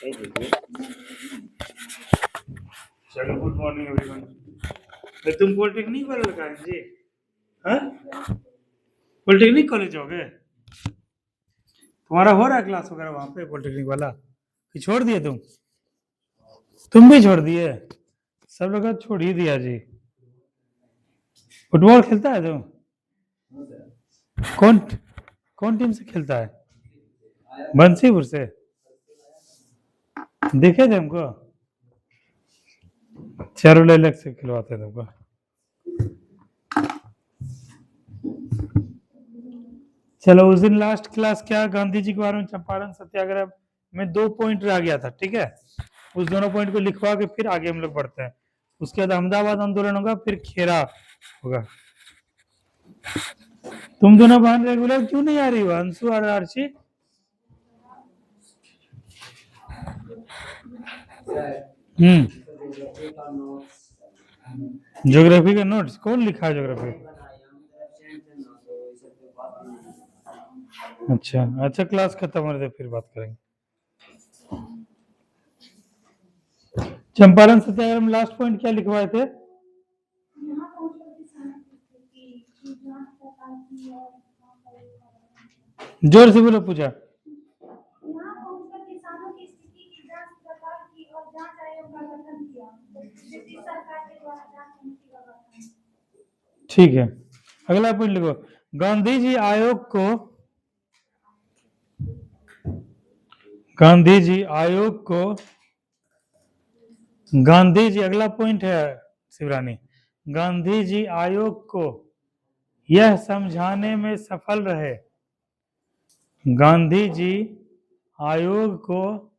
चलो, good morning everyone. तुम polytechnic वाला लगा है जी? हाँ, पॉलिटेक्निक कॉलेज जाओगे? तुम्हारा हो रहा है क्लास वगैरह वहाँ पे पॉलिटेक्निक वाला कि छोड़ दिए तुम भी छोड़ दिए? सब लोग तो छोड़ ही दिया जी। फुटबॉल खेलता है तुम? कौन कौन टीम से खेलता है? बंसीपुर से? देखे थे हमको, चारों अलग से खिलवाते थे तुमको। चलो, उस दिन लास्ट क्लास क्या गांधी जी के बारे में चंपारण सत्याग्रह में 2 पॉइंट रह गया था, ठीक है? उस दोनों पॉइंट को लिखवा के फिर आगे हम लोग बढ़ते हैं। उसके बाद अहमदाबाद आंदोलन होगा, फिर खेरा होगा। तुम दोनों बहन रेगुलर क्यों नहीं आ रही हो, अंशु और आरची? ज्योग्राफी का नोट्स कौन लिखा है? ज्योग्राफी? अच्छा, क्लास खत्म होने दे फिर बात करेंगे। चंपारण सत्याग्रह में लास्ट पॉइंट क्या लिखवाए थे? जोर से बोलो पूजा। ठीक है, अगला पॉइंट लिखो। गांधी जी आयोग को गांधी जी, अगला पॉइंट है शिवरानी, गांधी जी आयोग को यह समझाने में सफल रहे, गांधी जी आयोग को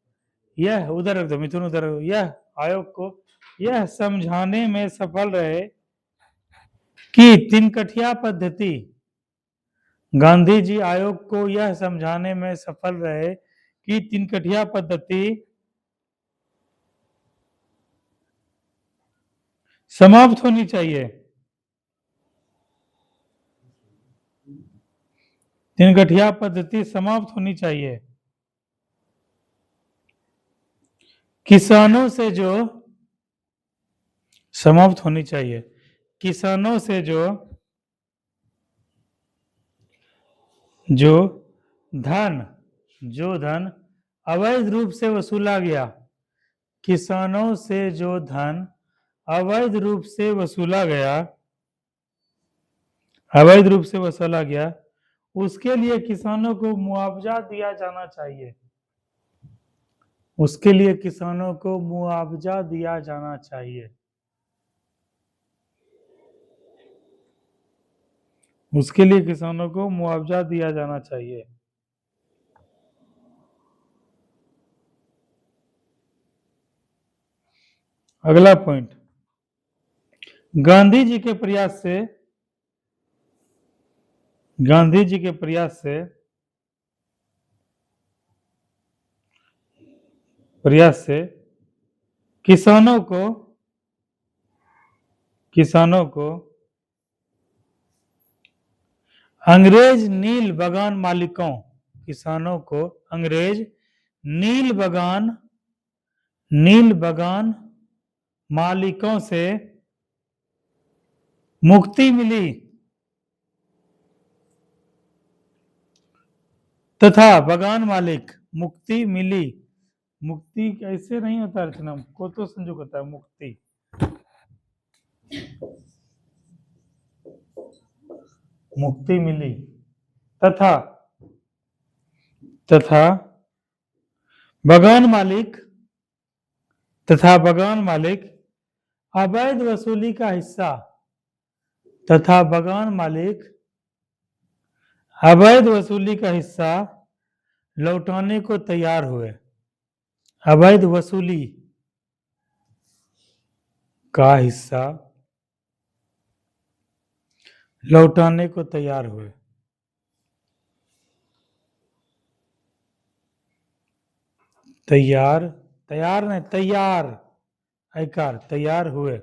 यह, उधर रख दो मिथुन, उधर रख दो, यह आयोग को यह समझाने में सफल रहे कि तिनकठिया पद्धति, गांधी जी आयोग को यह समझाने में सफल रहे कि तिनकठिया पद्धति समाप्त होनी चाहिए। तिनकठिया पद्धति समाप्त होनी चाहिए। किसानों से जो समाप्त होनी चाहिए, किसानों से जो धन अवैध रूप से वसूला गया, किसानों से जो धन अवैध रूप से वसूला गया, उसके लिए किसानों को मुआवजा दिया जाना चाहिए, उसके लिए किसानों को मुआवजा दिया जाना चाहिए, उसके लिए किसानों को मुआवजा दिया जाना चाहिए। अगला पॉइंट, गांधी जी के प्रयास से किसानों को अंग्रेज नील बगान मालिकों, किसानों को अंग्रेज नील बगान मालिकों से मुक्ति मिली तथा बगान मालिक मुक्ति मिली, मुक्ति कैसे नहीं होता अर्चना, को तो संयोग होता है मुक्ति, मुक्ति मिली तथा बगान मालिक अवैध वसूली का हिस्सा तथा बगान मालिक अवैध वसूली का हिस्सा लौटाने को तैयार हुए, अवैध वसूली का हिस्सा लौटाने को तैयार हुए। तैयार नहीं, तैयार हुए।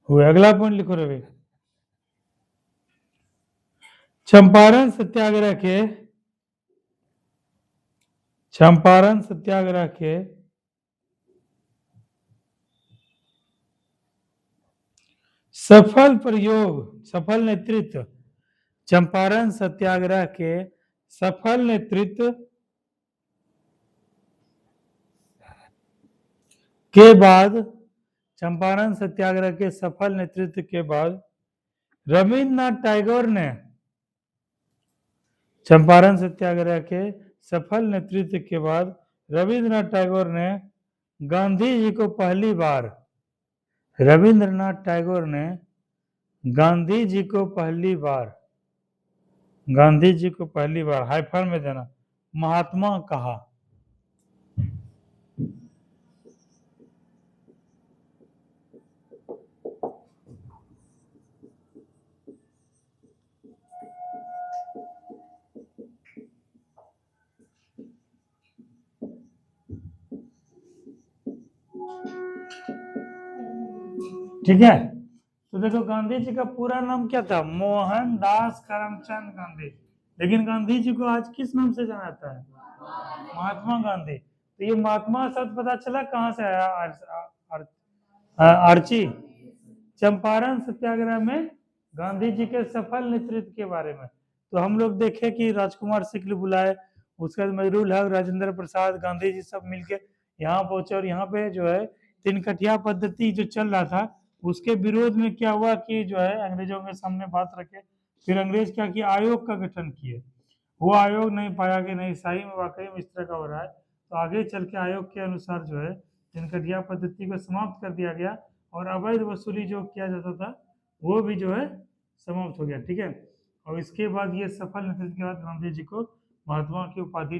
अगला पॉइंट लिखो रवि। चंपारण चंपारण सत्याग्रह के सफल प्रयोग, सफल नेतृत्व, चंपारण सत्याग्रह के सफल नेतृत्व के बाद, चंपारण सत्याग्रह के सफल नेतृत्व के बाद रविन्द्रनाथ टैगोर ने, चंपारण सत्याग्रह के सफल नेतृत्व के बाद रविन्द्रनाथ टैगोर ने गांधी जी को पहली बार, रविन्द्रनाथ टैगोर ने गांधी जी को पहली बार, गांधी जी को पहली बार हाइफन में देना, महात्मा कहा। ठीक है, तो देखो गांधी जी का पूरा नाम क्या था, मोहनदास करमचंद गांधी, लेकिन गांधी जी को आज किस नाम से जाना जाता है, महात्मा गांधी। तो ये महात्मा शब्द पता चला कहाँ से आया, आर्ची, चंपारण सत्याग्रह में गांधी जी के सफल नेतृत्व के बारे में। तो हम लोग देखे कि राजकुमार शुक्ल बुलाए, उसके बाद मजरूल हक, राजेंद्र प्रसाद, गांधी जी सब मिलके यहाँ पहुंचे, और यहाँ पे जो है तिनकठिया पद्धति जो चल रहा था उसके विरोध में क्या हुआ कि जो है अंग्रेजों के सामने बात रखे, फिर अंग्रेज क्या किया, आयोग का गठन किए। वो आयोग नहीं पाया कि नहीं सही में वाकई में इस तरह का हो रहा है, तो आगे चल के आयोग के अनुसार जो है तिनकठिया पद्धति को समाप्त कर दिया गया, और अवैध वसूली जो किया जाता था वो भी जो है समाप्त हो गया। ठीक है, और इसके बाद ये सफल नेतृत्व के बाद गांधी जी को महात्मा की उपाधि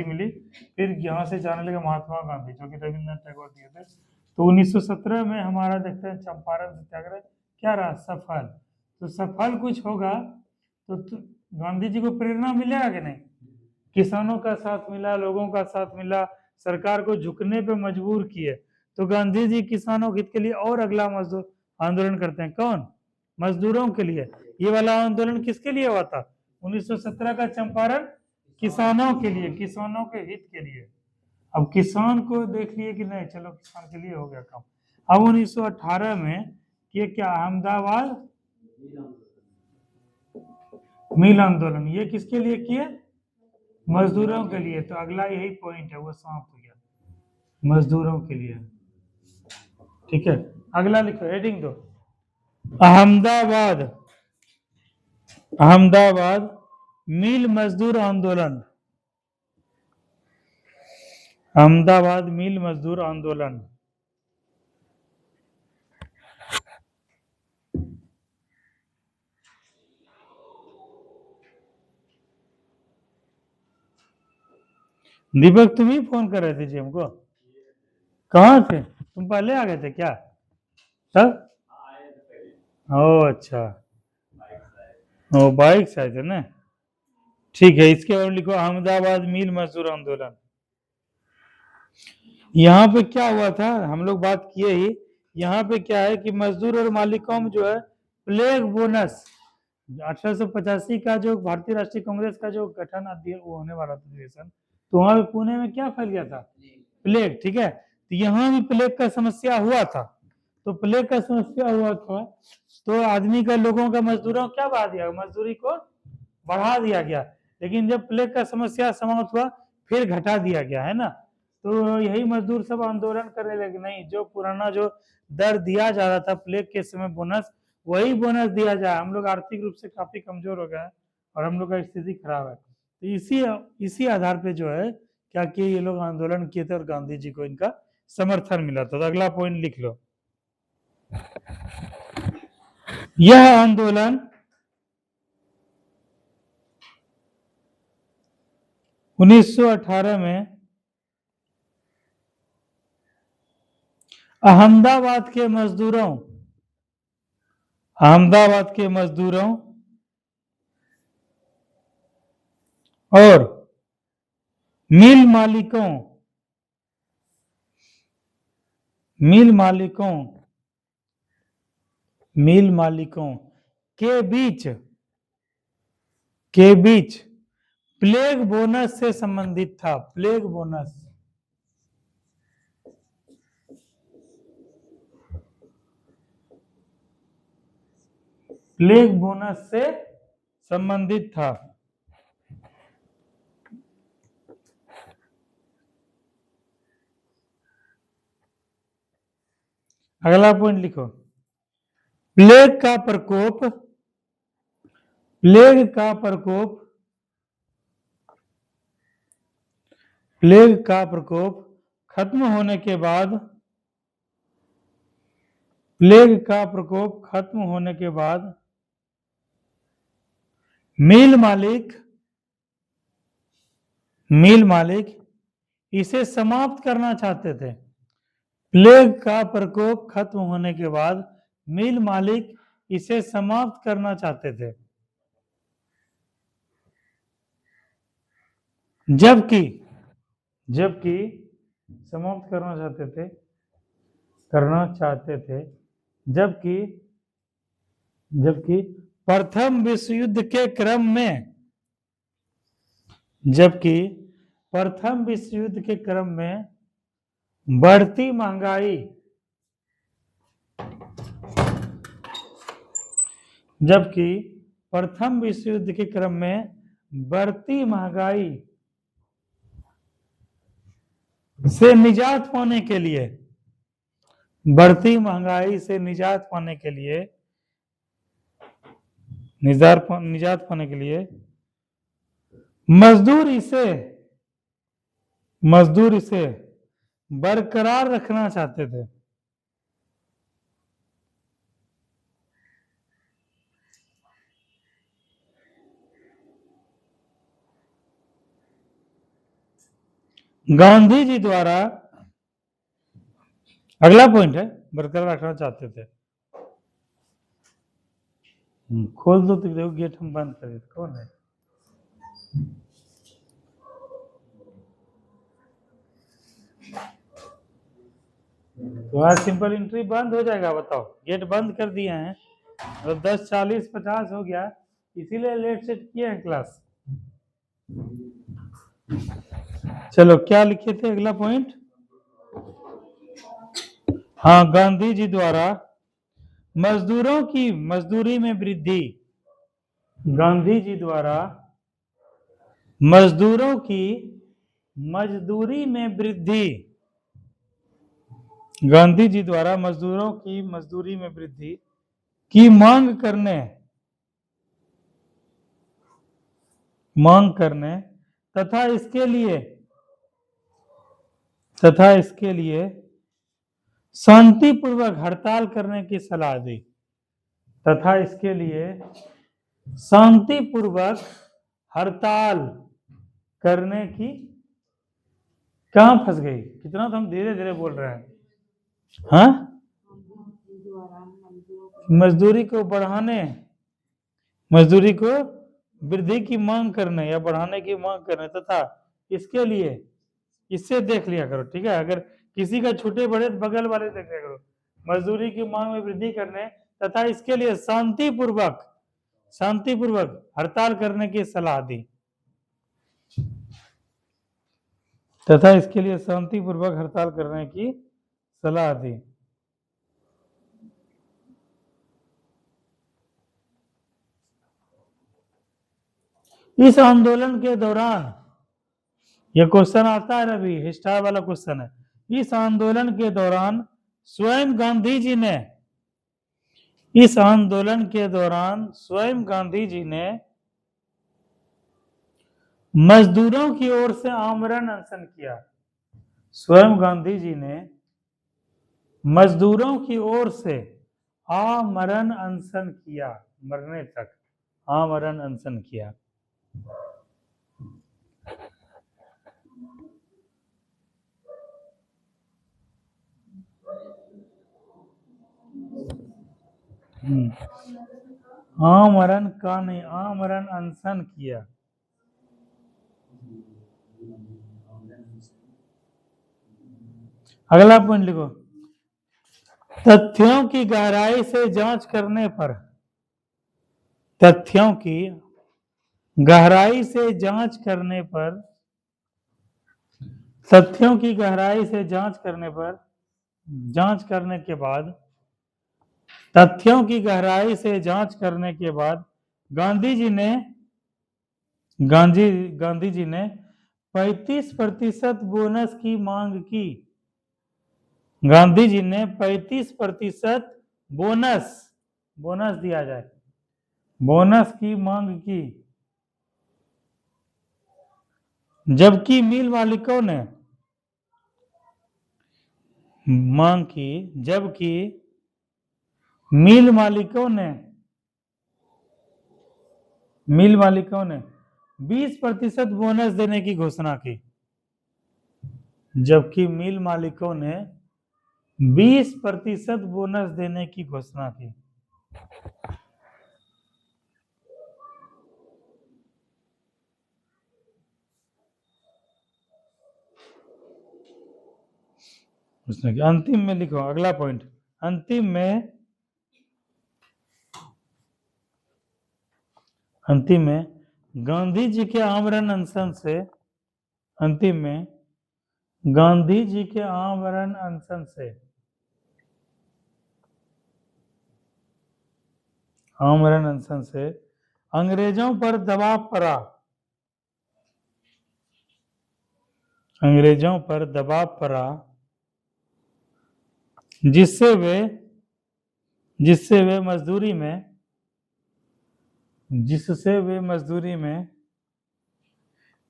मिली। फिर यहाँ से जाने लगे महात्मा गांधी, जो कि रविन्द्रनाथ टैगोर दिए थे। तो 1917 में हमारा देखते हैं चंपारण सत्याग्रह क्या रहा, सफल। तो सफल कुछ होगा तो गांधी जी को प्रेरणा मिलेगा कि नहीं, किसानों का साथ मिला, लोगों का साथ मिला, सरकार को झुकने पे मजबूर किए। तो गांधी जी किसानों के हित के लिए और अगला मजदूर आंदोलन करते हैं, कौन, मजदूरों के लिए। ये वाला आंदोलन किसके लिए हुआ था, 1917 का चंपारण किसानों के लिए, किसानों के हित के लिए। अब किसान को देख लिए कि नहीं, चलो किसान के लिए हो गया काम। अब 1918 में ये क्या, अहमदाबाद मिल आंदोलन, ये किसके लिए किए, मजदूरों के लिए। तो अगला यही पॉइंट है, वो समाप्त हो गया, मजदूरों के लिए। ठीक है, अगला लिखो, हेडिंग दो, अहमदाबाद, अहमदाबाद मिल मजदूर आंदोलन, अहमदाबाद मिल मजदूर आंदोलन। दीपक तुम ही फोन कर रहे थे जी हमको, कहाँ थे तुम, पहले आ गए थे क्या तब, ओ अच्छा, ओ बाइक से आए थे ना। ठीक है, इसके और लिखो अहमदाबाद मिल मजदूर आंदोलन। यहाँ पे क्या हुआ था, हम लोग बात किए ही, यहाँ पे क्या है कि मजदूर और मालिकों में जो है प्लेग बोनस, 1885 का जो भारतीय राष्ट्रीय कांग्रेस का जो गठन वो होने वाला था अधिवेशन, तो वहां पुणे में क्या फैल गया था, प्लेग। ठीक है, तो यहाँ भी प्लेग का समस्या हुआ था। तो प्लेग का समस्या हुआ था तो आदमी का, लोगों का, मजदूरों क्या बढ़ा दिया, मजदूरी को बढ़ा दिया गया। लेकिन जब प्लेग का समस्या समाप्त हुआ फिर घटा दिया गया, है ना। तो यही मजदूर सब आंदोलन करने लगे, नहीं जो पुराना जो दर दिया जा रहा था प्लेग के समय बोनस, वही बोनस दिया जाए, हम लोग आर्थिक रूप से काफी कमजोर हो गए और हम लोग का स्थिति खराब है। तो इसी आधार पे जो है क्या किए, ये लोग आंदोलन किए थे और गांधी जी को इनका समर्थन मिला था। तो अगला पॉइंट लिख लो, यह आंदोलन 1918 में अहमदाबाद के मजदूरों और मिल मालिकों के बीच प्लेग बोनस से संबंधित था। प्लेग बोनस, प्लेग बोनस से संबंधित था। अगला पॉइंट लिखो। प्लेग का प्रकोप, प्लेग का प्रकोप, प्लेग का प्रकोप खत्म होने के बाद, प्लेग का प्रकोप खत्म होने के बाद मिल मालिक इसे समाप्त करना चाहते थे। प्लेग का प्रकोप खत्म होने के बाद मिल मालिक इसे समाप्त करना चाहते थे। जबकि समाप्त करना चाहते थे, जबकि प्रथम विश्व युद्ध के क्रम में, जबकि प्रथम विश्व युद्ध के क्रम में बढ़ती महंगाई, जबकि प्रथम विश्व युद्ध के क्रम में बढ़ती महंगाई से निजात पाने के लिए, बढ़ती महंगाई से निजात पाने के लिए, निजात पाने के लिए मजदूर इसे बरकरार रखना चाहते थे। गांधी जी द्वारा, अगला पॉइंट है, बरकरार रखना चाहते थे। खोल दो तो देखो, गेट हम बंद कर देते। कौन है? तुम्हारा सिंपल एंट्री बंद हो जाएगा। बताओ, गेट बंद कर दिए हैं और 10:40-50 हो गया, इसीलिए लेट सेट किए हैं क्लास। चलो, क्या लिखे थे अगला पॉइंट? हाँ, गांधी जी द्वारा मजदूरों की मजदूरी में वृद्धि, गांधी जी द्वारा मजदूरों की मजदूरी में वृद्धि, गांधी जी द्वारा मजदूरों की मजदूरी में वृद्धि की मांग करने तथा इसके लिए शांतिपूर्वक हड़ताल करने की सलाह दी, तथा इसके लिए शांतिपूर्वक हड़ताल करने की, कहां फंस गई? कितना तो हम धीरे धीरे बोल रहे हैं। हाँ, मजदूरी को बढ़ाने, मजदूरी को वृद्धि की मांग करने या बढ़ाने की मांग करने तथा इसके लिए, इससे देख लिया करो, ठीक है? अगर किसी का छोटे बड़े बगल वाले देख लिया करो। मजदूरी की मांग में वृद्धि करने तथा इसके लिए शांतिपूर्वक हड़ताल करने की सलाह दी, तथा इसके लिए शांतिपूर्वक हड़ताल करने की सलाह दी। इस आंदोलन के दौरान, यह क्वेश्चन आता है रवि, स्टार वाला क्वेश्चन है। इस आंदोलन के दौरान स्वयं गांधी जी ने, इस आंदोलन के दौरान स्वयं गांधी जी ने मजदूरों की ओर से आमरण अनशन किया। स्वयं गांधी जी ने मजदूरों की ओर से आमरण अनशन किया, मरने तक आमरण अनशन किया। आमरण का नहीं, आमरण अनशन किया। अगला पॉइंट लिखो। तथ्यों की गहराई से जांच करने पर, तथ्यों की गहराई से जांच करने पर, तथ्यों की गहराई से जांच करने पर, जांच करने के बाद, तथ्यों की गहराई से जांच करने के बाद गांधी जी ने गांधी जी ने 35% बोनस की मांग की। गांधी जी ने 35% बोनस बोनस दिया जाए, बोनस की मांग की। जबकि मिल मालिकों ने मांग की, जबकि मिल मालिकों ने 20% बोनस देने की घोषणा की। जबकि मिल मालिकों ने 20% बोनस देने की घोषणा की। उसने अंतिम में लिखो, अगला पॉइंट, अंतिम में गांधी जी के आमरण अनशन से, अंतिम में गांधी जी के आमरण अनशन से, आमरण अनशन से अंग्रेजों पर दबाव पड़ा, अंग्रेजों पर दबाव पड़ा, जिससे वे मजदूरी में, जिससे वे मजदूरी में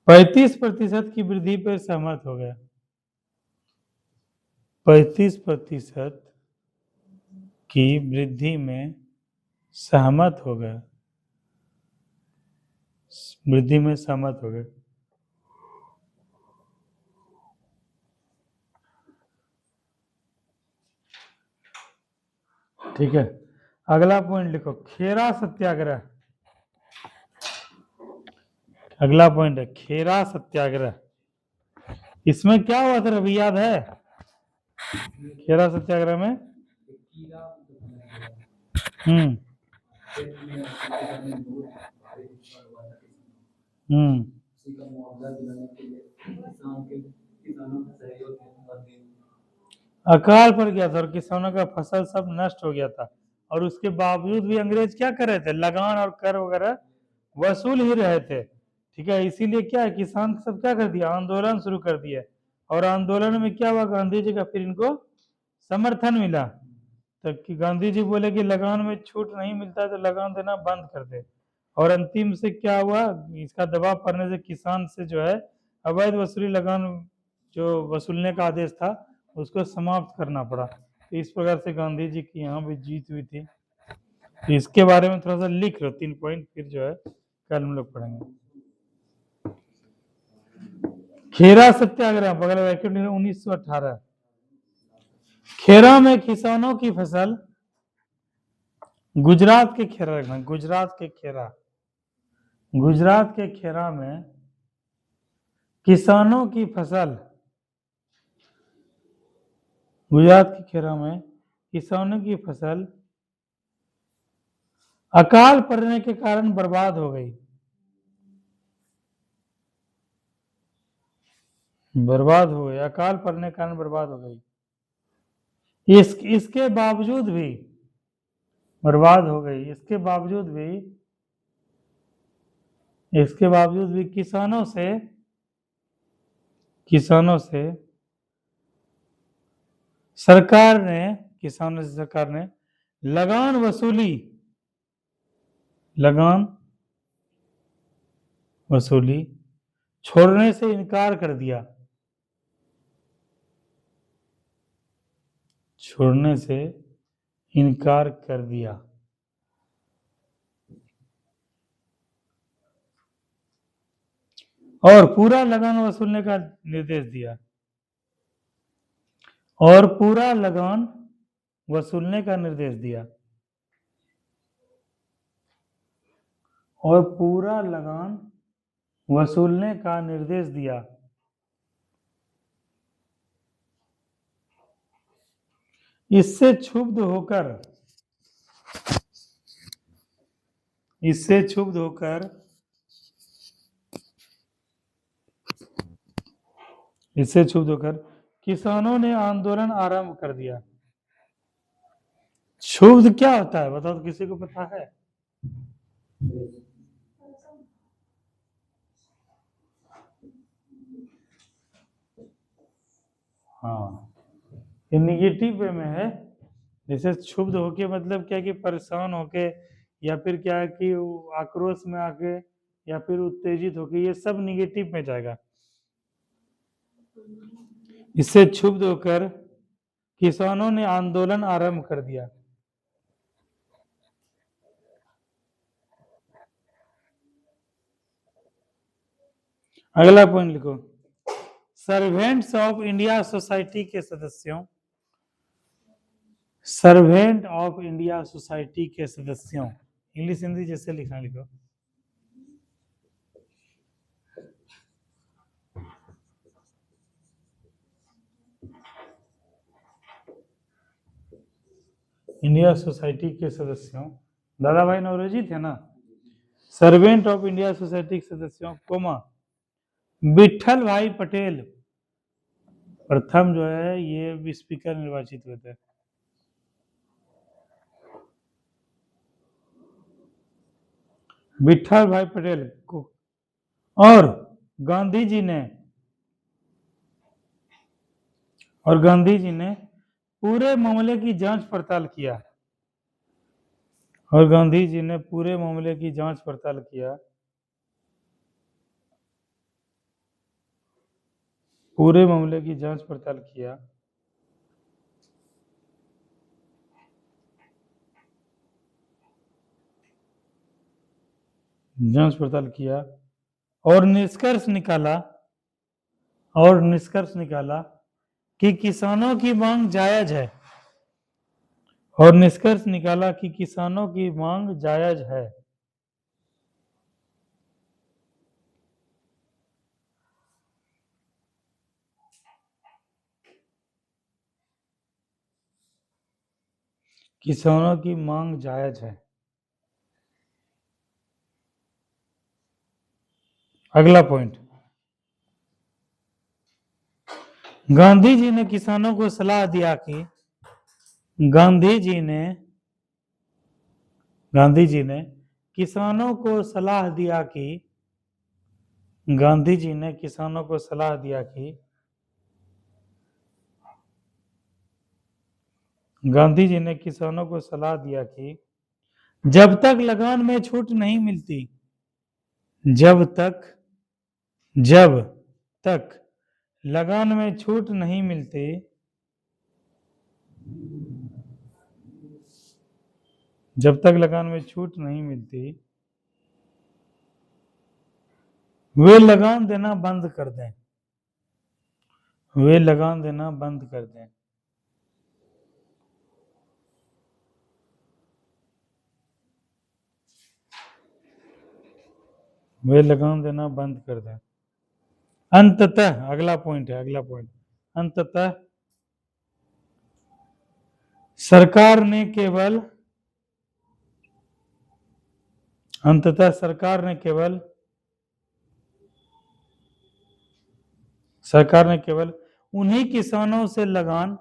35% की वृद्धि पर सहमत हो गए। 35% की वृद्धि में सहमत हो गए, वृद्धि में सहमत हो गए। ठीक है, अगला पॉइंट लिखो, खेरा सत्याग्रह। अगला पॉइंट है खेरा सत्याग्रह। इसमें क्या हुआ था अभी याद है? खेरा सत्याग्रह में हम्म हम्म अकाल पड़ गया था और किसानों का फसल सब नष्ट हो गया था, और उसके बावजूद भी अंग्रेज क्या कर रहे थे? लगान और कर वगैरह वसूल ही रहे थे। ठीक है, इसीलिए क्या है, किसान सब क्या कर दिया, आंदोलन शुरू कर दिया। और आंदोलन में क्या हुआ, गांधी जी का फिर इनको समर्थन मिला। तो कि गांधी जी बोले कि लगान में छूट नहीं मिलता तो लगान देना बंद कर दे। और अंतिम से क्या हुआ, इसका दबाव पड़ने से किसान से जो है अवैध वसूली लगान जो वसूलने का आदेश था उसको समाप्त करना पड़ा। तो इस प्रकार से गांधी जी की यहाँ भी जीत हुई थी। तो इसके बारे में थोड़ा सा लिख लो 3 पॉइंट, फिर जो है कल हम लोग पढ़ेंगे। खेरा सत्याग्रह बगल वैक्यूम 1918। खेरा में किसानों की फसल, गुजरात के खेरा रखना, गुजरात के खेरा, गुजरात के खेरा में किसानों की फसल, गुजरात के खेरा में किसानों की फसल अकाल पड़ने के कारण बर्बाद हो गई, बर्बाद हो गई, अकाल पड़ने के कारण बर्बाद हो गई। इसके बावजूद भी बर्बाद हो गई, इसके बावजूद भी किसानों से सरकार ने लगान वसूली छोड़ने से इनकार कर दिया, छोड़ने से इनकार कर दिया। और पूरा लगान वसूलने का निर्देश दिया, और पूरा लगान वसूलने का निर्देश दिया, और पूरा लगान वसूलने का निर्देश दिया। इससे क्षुब्ध होकर इससे क्षुब्ध होकर किसानों ने आंदोलन आरंभ कर दिया। क्षुब्ध क्या होता है बताओ तो, किसी को पता है? हाँ, ये निगेटिव वे में है। जैसे क्षुब्ध होके मतलब क्या कि परेशान होके, या फिर क्या है कि आक्रोश में आके, या फिर उत्तेजित होके, ये सब निगेटिव में जाएगा। इससे क्षुब्ध होकर किसानों ने आंदोलन आरंभ कर दिया। अगला पॉइंट लिखो, सर्वेंट्स ऑफ इंडिया सोसाइटी के सदस्यों, सर्वेंट ऑफ इंडिया सोसाइटी के सदस्यों, इंग्लिश हिंदी जैसे लिखना लिखो। इंडिया सोसाइटी के सदस्यों, दादा भाई नौरोजी थे ना। सर्वेंट ऑफ इंडिया सोसाइटी के सदस्यों कोमा विठल भाई पटेल प्रथम जो है ये स्पीकर निर्वाचित हुए थे। विठल भाई पटेल को, और गांधी जी ने पूरे मामले की जांच पड़ताल किया, और गांधी जी ने पूरे मामले की जांच पड़ताल किया, पूरे मामले की जांच पड़ताल किया, जांच पड़ताल किया, और निष्कर्ष निकाला कि किसानों की मांग जायज है, और निष्कर्ष निकाला कि किसानों की मांग जायज है। किसानों की मांग जायज है। अगला पॉइंट, गांधी जी ने किसानों को सलाह दिया कि गांधी जी ने किसानों को सलाह दिया कि गांधी जी ने किसानों को सलाह दिया कि गांधी जी ने किसानों को सलाह दिया कि जब तक लगान में छूट नहीं मिलती, जब तक लगान में छूट नहीं मिलती, जब तक लगान में छूट नहीं मिलती, वे लगान देना बंद कर दें, वे लगान देना बंद कर दें। वे लगान देना बंद कर दें। अंततः, अगला पॉइंट है, अगला पॉइंट, अंततः सरकार ने केवल उन्हीं किसानों से लगान,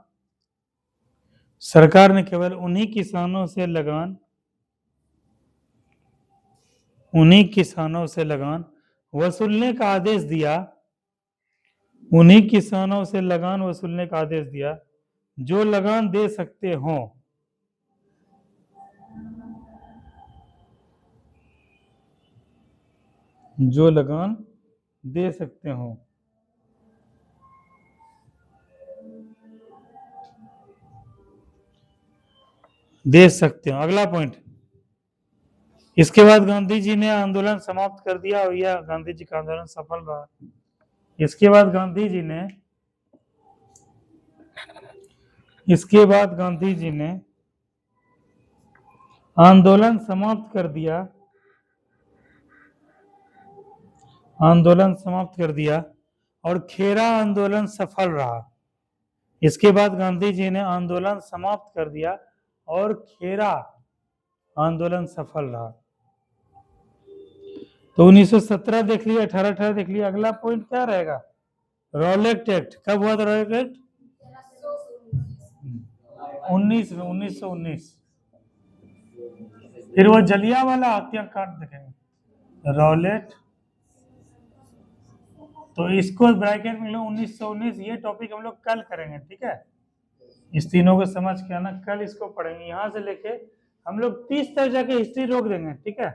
सरकार ने केवल उन्हीं किसानों से लगान वसूलने का आदेश दिया, उन्हीं किसानों से लगान वसूलने का आदेश दिया जो लगान दे सकते हों, जो लगान दे सकते हों। दे सकते हो। अगला पॉइंट, इसके बाद गांधी जी ने आंदोलन समाप्त कर दिया, और यह गांधी जी का आंदोलन सफल रहा। इसके बाद गांधी जी ने आंदोलन समाप्त कर दिया, और खेरा आंदोलन सफल रहा। इसके बाद गांधी जी ने आंदोलन समाप्त कर दिया और खेरा आंदोलन सफल रहा। तो 1917 देख लिया, 1818 देख लिया। अगला पॉइंट क्या रहेगा? रॉलेट एक्ट कब हुआ था? Rowlatt act 1919। फिर वो जलियांवाला हत्याकांड देखेंगे, रॉलेट। तो इसको ब्रैकेट में लो 1919। ये टॉपिक हम लोग कल करेंगे, ठीक है? इस तीनों को समझ के आना, कल इसको पढ़ेंगे। यहाँ से लेके हम लोग 30 तक जाके हिस्ट्री रोक देंगे, ठीक है?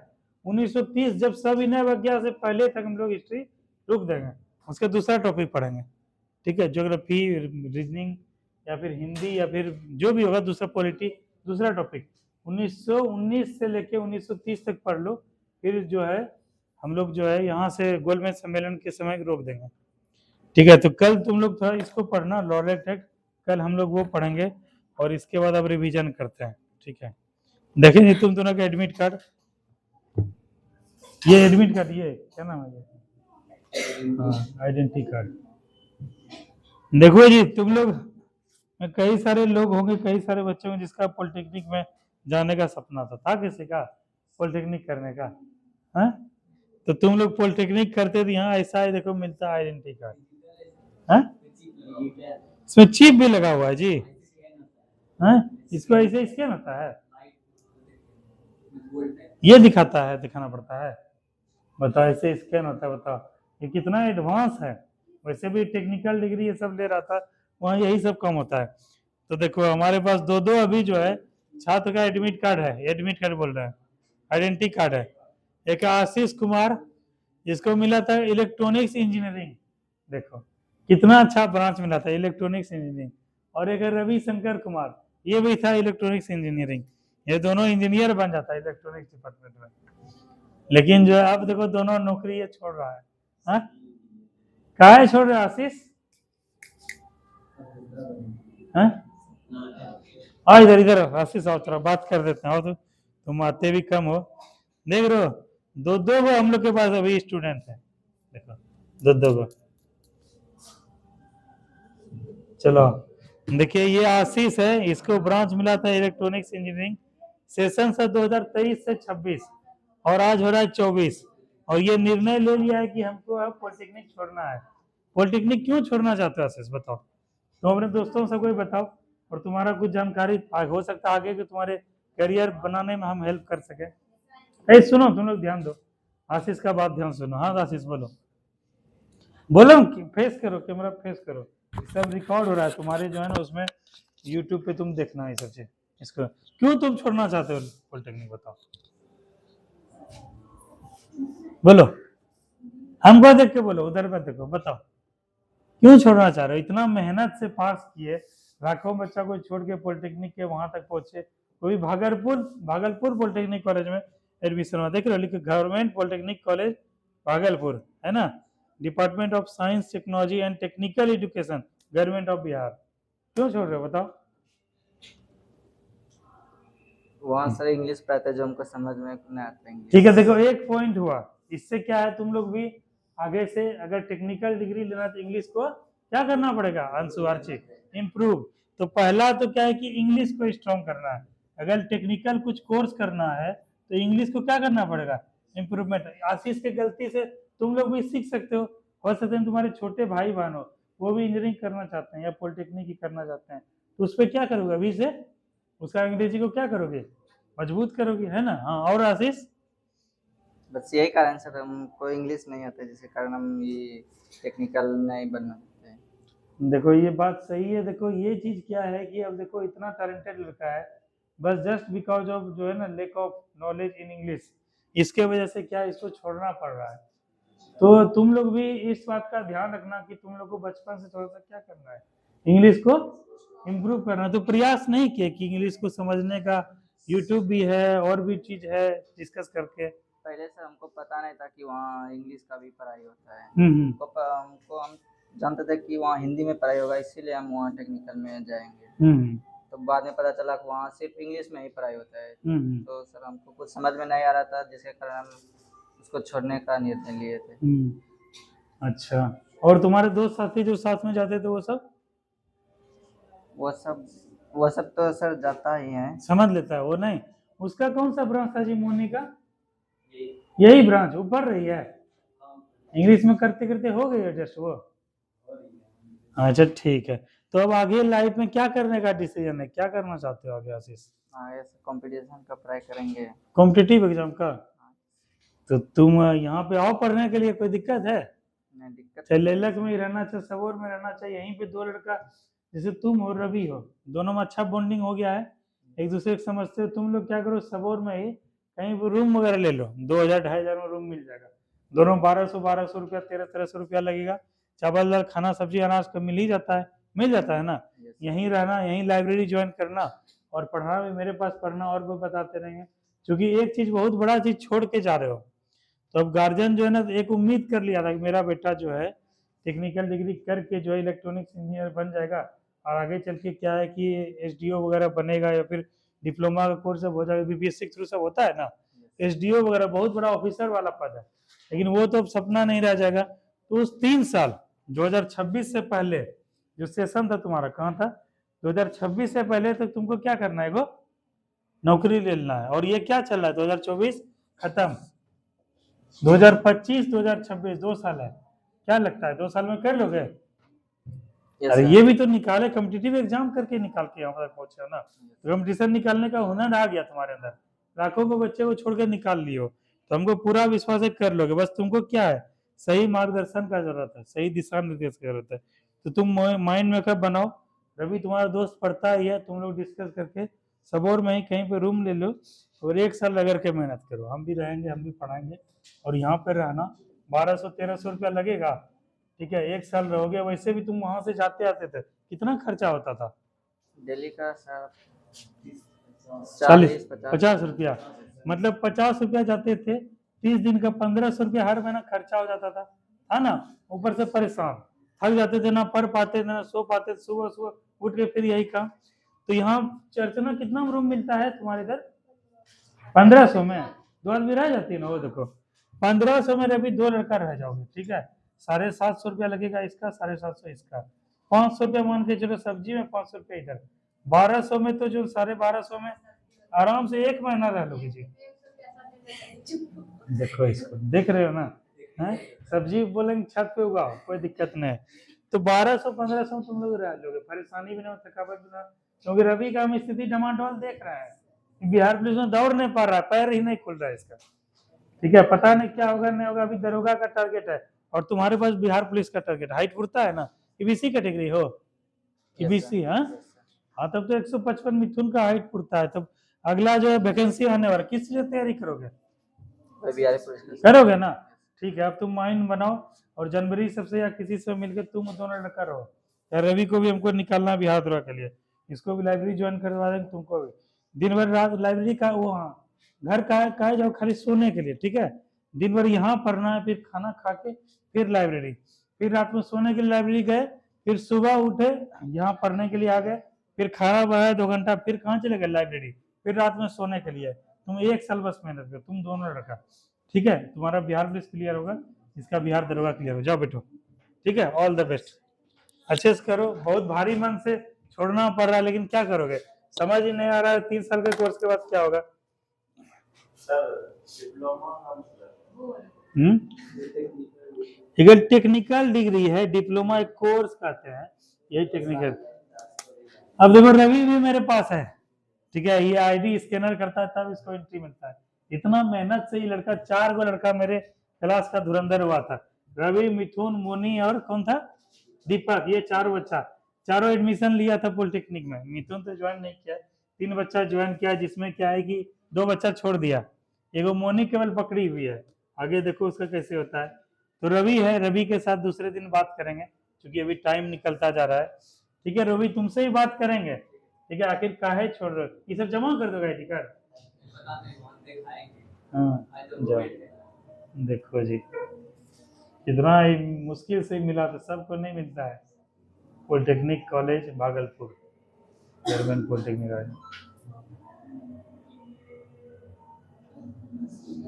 1930 जब सविनय अवज्ञा से पहले तक हम लोग हिस्ट्री रोक देंगे, उसका दूसरा टॉपिक पढ़ेंगे, ठीक है? ज्योग्राफी, रीजनिंग या फिर हिंदी या फिर जो भी होगा दूसरा, पॉलिटी दूसरा टॉपिक 1919 से लेके 1930 तक पढ़ लो। फिर जो है हम लोग जो है यहाँ से गोलमेज सम्मेलन के समय रोक देंगे, ठीक है? तो कल तुम लोग थोड़ा इसको पढ़ना, रॉलेट एक्ट, कल हम लोग वो पढ़ेंगे और इसके बाद अब रिवीजन करते हैं, ठीक है? देखेंगे तुम दोनों का एडमिट कार्ड, ये एडमिट कार्ड, ये क्या नाम है ये? हाँ, आइडेंटिटी कार्ड। देखो जी तुम लोग में कई सारे लोग होंगे, कई सारे बच्चे होंगे जिसका पॉलिटेक्निक में जाने का सपना था किसी का पॉलिटेक्निक करने का? हाँ, तो तुम लोग पॉलिटेक्निक करते थे, यहाँ ऐसा है देखो मिलता है आइडेंटिटी कार्ड। हाँ, इसमें चिप भी लगा हुआ है जी। हाँ, इसको ऐसे स्कैन होता है, ये दिखाता है, दिखाना पड़ता है? बताओ, ऐसे स्कैन होता है? बताओ ये कितना एडवांस है। वैसे भी टेक्निकल डिग्री ये सब ले रहा था, वहाँ यही सब काम होता है। तो देखो हमारे पास दो दो अभी जो है छात्र का एडमिट कार्ड है, एडमिट कार्ड बोल रहे हैं, आइडेंटिटी कार्ड है। एक आशीष कुमार, जिसको मिला था इलेक्ट्रॉनिक्स इंजीनियरिंग, देखो कितना अच्छा ब्रांच मिला था, इलेक्ट्रॉनिक्स इंजीनियरिंग। और एक रविशंकर कुमार, ये भी था इलेक्ट्रॉनिक्स इंजीनियरिंग। ये दोनों इंजीनियर बन जाता है इलेक्ट्रॉनिक्स डिपार्टमेंट में। लेकिन जो है अब देखो दोनों नौकरी ये छोड़ रहा है। हाँ, काहे छोड़ रहे आशीष? हाँ, आ इधर इधर आशीष, आओ थोड़ा बात कर देते हैं। आओ तो, तुम आते भी कम हो। देख रहे हो, दो दो को हम लोग के पास अभी स्टूडेंट है, देखो दो दो को। चलो देखिए, ये आशीष है, इसको ब्रांच मिला था इलेक्ट्रॉनिक्स इंजीनियरिंग। सेशन से 2023 से 26 और आज हो रहा है 24। और ये निर्णय ले लिया है कि हमको अब पॉलिटेक्निक छोड़ना है। पॉलिटेक्निक क्यों छोड़ना चाहते हो आशीष, बताओ? तुम अपने दोस्तों से कोई बताओ, और तुम्हारा कुछ जानकारी हो सकता है आगे कि तुम्हारे करियर बनाने में हम हेल्प कर सके। ए सुनो, तुम लोग ध्यान दो, आशीष का बात ध्यान सुनो। हाँ आशीष बोलो, बोलो, फेस करो, कैमरा फेस करो, सब रिकॉर्ड हो रहा है तुम्हारे जो है ना उसमें, यूट्यूब पे तुम देखना है सब चीज। इसको क्यों तुम छोड़ना चाहते हो पॉलिटेक्निक, बताओ? बोलो, हमको देख के बोलो, उधर मत देखो, बताओ क्यों छोड़ना चाह रहे हो? इतना मेहनत से पास किए, लाखों बच्चा को छोड़ के पॉलिटेक्निक के वहां तक पहुंचे। कोई भागलपुर पॉलिटेक्निक कॉलेज में एडमिशन हुआ, देख रहे हो, गवर्नमेंट पॉलिटेक्निक कॉलेज भागलपुर है ना, department of science technology and technical education, government of Bihar. क्यों छोड़ रहे हो बताओ? वहाँ सर इंग्लिश पढ़ाते हैं जो हमको समझ में नहीं आता इंग्लिश। ठीक है, देखो एक पॉइंट हुआ, इससे क्या है, तुम लोग भी आगे से अगर टेक्निकल डिग्री लेना तो इंग्लिश को क्या करना पड़ेगा अंशु, आर्चिक, इम्प्रूव। तो पहला तो क्या है कि इंग्लिश को स्ट्रॉन्ग करना है। अगर टेक्निकल कुछ कोर्स करना है तो इंग्लिश को क्या करना पड़ेगा, इम्प्रूवमेंट। आशीष के गलती से तुम लोग भी सीख सकते हो सकते हैं तुम्हारे छोटे भाई बहन हो, वो भी इंजीनियरिंग करना चाहते हैं या पॉलिटेक्निक ही करना चाहते हैं, तो उस पर क्या करोगे अभी से, उसका अंग्रेजी को क्या करोगे, मजबूत करोगे, है ना? हाँ, और आशीष? बस यही कारण सर, हमको इंग्लिश नहीं आता जिसके कारण हम ये टेक्निकल नहीं बनना चाहते हैं। देखो ये बात सही है। देखो ये चीज क्या है कि अब देखो इतना टैलेंटेड लड़का है, बस जस्ट बिकॉज ऑफ जो है ना lake of knowledge in English, इसके वजह से क्या इसको छोड़ना पड़ रहा है। तो तुम लोग भी इस बात का ध्यान रखना कि तुम लोग को बचपन से थोड़ा सा क्या करना है, इंग्लिश को इम्प्रूव करना। तो प्रयास नहीं किए कि इंग्लिश को समझने का यूट्यूब भी है और भी चीज है डिस्कस करके? पहले सर हमको पता नहीं था कि वहाँ इंग्लिश का भी पढ़ाई होता है। हमको हम जानते थे कि वहाँ हिंदी में पढ़ाई होगा, इसीलिए हम वहाँ टेक्निकल में जाएंगे। तो बाद में पता चला कि वहाँ सिर्फ इंग्लिश में ही पढ़ाई होता है। तो सर हमको कुछ समझ में नहीं आ रहा था, जिसके कारण हम उसको छोड़ने का निर्णय लिए थे। अच्छा, और तुम्हारे दोस्त साथी जो साथ में जाते थे वो सब तो सर जाता ही है, समझ लेता है वो? नहीं, उसका कौन सा ब्रांच था जी, मोनी का? यही ब्रांच वो पढ़ रही है, इंग्लिश में करते करते हो गई एडजस्ट वो? अच्छा ठीक है, तो अब आगे लाइफ में क्या करने का डिसीजन है, क्या करना चाहते हो आगे आशीष? आगे कंपटीशन का ट्राई करेंगे। कॉम्पिटिटिव एग्जाम का? तो तुम यहाँ पे आओ पढ़ने के लिए, कोई दिक्कत है? नहीं दिक्कत चाहे लेलक में ही रहना चाहिए, सबौर में रहना चाहिए, यहीं पे दो लड़का जैसे तुम हो रवि हो, दोनों में अच्छा बॉन्डिंग हो गया है, एक दूसरे को समझते हो। तुम लोग क्या करो, सबौर में ही कहीं पर रूम वगैरह ले लो, 2000-2500 में रूम मिल जाएगा, दोनों 1200 रुपया, 1300 रुपया लगेगा, चावल दाल खाना सब्जी अनाज तो मिल ही जाता है, मिल जाता है ना। यहीं रहना, यहीं लाइब्रेरी ज्वाइन करना और पढ़ना भी मेरे पास पढ़ना, और भी बताते रहेंगे, क्योंकि एक चीज बहुत बड़ा चीज छोड़ के जा रहे हो। तो अब गार्जियन जो है ना, एक उम्मीद कर लिया था कि मेरा बेटा जो है टेक्निकल डिग्री करके जो है इलेक्ट्रॉनिक्स इंजीनियर बन जाएगा, और आगे चल के क्या है कि एसडीओ वगैरह बनेगा, या फिर डिप्लोमा का कोर्स सब हो जाएगा, बीपीएससी के थ्रू सब होता है ना, एसडीओ वगैरह बहुत बड़ा ऑफिसर वाला पद है, लेकिन वो तो अब सपना नहीं रह जाएगा। तो उस 3 साल 2026 से पहले जो सेशन था तुम्हारा, कहाँ था, 2026 से पहले तक तुमको क्या करना है, वो नौकरी ले लेना है। और ये क्या चल रहा है, 2024 खत्म, 2025 2026 2 साल है, क्या लगता है 2 साल में कर लोगे? अरे ये भी तो निकाले, कॉम्पिटिटिव एग्जाम करके निकाल के यहाँ तक पहुंचे हो ना, कॉम्पिटिशन निकालने का हुनर आ गया तुम्हारे अंदर, लाखों को बच्चे को छोड़कर निकाल लियो, तो हमको पूरा विश्वास है कर लोगे। बस तुमको क्या है, सही मार्गदर्शन का जरूरत है, सही दिशा निर्देश की जरूरत है। तो तुम माइंड मेकअप बनाओ, रवि तुम्हारा दोस्त पढ़ता ही है, तुम लोग डिस्कस करके सबौर में ही कहीं पे रूम ले लो, और 1 साल रगड़ के मेहनत करो, हम भी रहेंगे, हम भी पढ़ाएंगे, और यहाँ पर रहना 1200-1300 रुपया लगेगा, ठीक है, 1 साल रहोगे। वैसे भी तुम वहां से जाते आते थे, कितना खर्चा होता था? दिल्ली का 40-50 रुपया, मतलब 50 रुपया जाते थे, 30 दिन का 1500 रुपया हर महीना खर्चा हो जाता था ना, ऊपर से परेशान, थक जाते थे, ना पढ़ पाते थे, ना सो पाते थे, सुबह सुबह उठ के फिर यही काम। तो यहाँ चर्च में कितना रूम मिलता है तुम्हारे इधर? 1500 में 2 आदमी रह जाती है ना, वो देखो 1500 में अभी 2 लड़का रह जाओगे, ठीक है, 750 रुपया लगेगा इसका, 750 इसका, 500 रुपया मान के चलो सब्जी में, 500 रुपया इधर, 1200 में तो जो 1250 में आराम से 1 महीना रह लोगे जी। देखो इसको, देख रहे हो ना, है सब्जी बोलेंगे छत पे उगाओ, कोई दिक्कत नहीं है। तो 1200-1500 तुम लोग रह लोगे, परेशानी भी ना, थकावट भी ना, क्योंकि रवि का हम स्थिति डमाडोल देख रहे हैं, बिहार पुलिस में दौड़ नहीं पा रहा है, पैर ही नहीं खुल रहा है इसका, ठीक है, पता नहीं क्या होगा नहीं होगा। अभी दरोगा का टारगेट है, और तुम्हारे पास बिहार पुलिस का टारगेट, हाइट पुरता है ना, ईबीसी कैटेगरी हो, ईबीसी, हाँ हाँ, तब तो 155 मिथुन का हाइट पुरता है। तब अगला जो है वैकेंसी आने वाला, किस चीज तैयारी करोगे, करोगे ना, ठीक है, अब तुम माइंड बनाओ, और जनवरी सबसे या किसी से मिलकर तुम दोनों लड़का रहो, या रवि को भी हमको निकालना बिहार दौरा के लिए, इसको भी लाइब्रेरी ज्वाइन करवा देंगे, तुमको भी दिन भर रात लाइब्रेरी का, वो हाँ घर का है जाओ खाली सोने के लिए, ठीक है, दिन भर यहाँ पढ़ना है, फिर खाना खा के फिर लाइब्रेरी, फिर रात में सोने के लिए लाइब्रेरी गए, फिर सुबह उठे यहाँ पढ़ने के लिए आ गए, फिर खाना बनाया 2 घंटा, फिर कहाँ चले गए लाइब्रेरी, फिर रात में सोने के लिए। तुम 1 साल बस मेहनत करो, तुम दोनों लड़का, ठीक है, तुम्हारा बिहार पुलिस क्लियर होगा, इसका बिहार दरोगा क्लियर हो, जाओ बैठो, ठीक है, ऑल द बेस्ट, अच्छे से करो, बहुत भारी मन से छोड़ना पड़ रहा है, लेकिन क्या करोगे, समझ ही नहीं आ रहा है 3 साल के कोर्स के बाद क्या होगा। टेक्निकल डिग्री है, डिप्लोमा एक कोर्स कहते हैं, यही टेक्निकल। अब देखो रवि भी मेरे पास है, ठीक है, ये आईडी स्कैनर करता है तब इसको एंट्री मिलता है, इतना मेहनत से ये लड़का, 4 गो लड़का मेरे क्लास का धुरंधर हुआ था, रवि, मिथुन, मुनि और कौन था, दीपक, ये 4 बच्चा, चारों एडमिशन लिया था पॉलिटेक्निक में। मिथुन तो ज्वाइन नहीं किया, 3 बच्चा ज्वाइन किया, जिसमें क्या है कि 2 बच्चा छोड़ दिया, एगो मोनी केवल पकड़ी हुई है, आगे देखो उसका कैसे होता है। तो रवि है, रवि के साथ दूसरे दिन बात करेंगे, क्योंकि अभी टाइम निकलता जा रहा है, ठीक है, रवि तुमसे ही बात करेंगे, ठीक है, आखिर काहे छोड़ रहे हो, ये सब जमा कर दोगे आईडी कार्ड, हाँ जाओ, देखो जी कितना मुश्किल से मिला, तो सबको नहीं मिलता है। Polytechnic college Bhagalpur, government polytechnic college,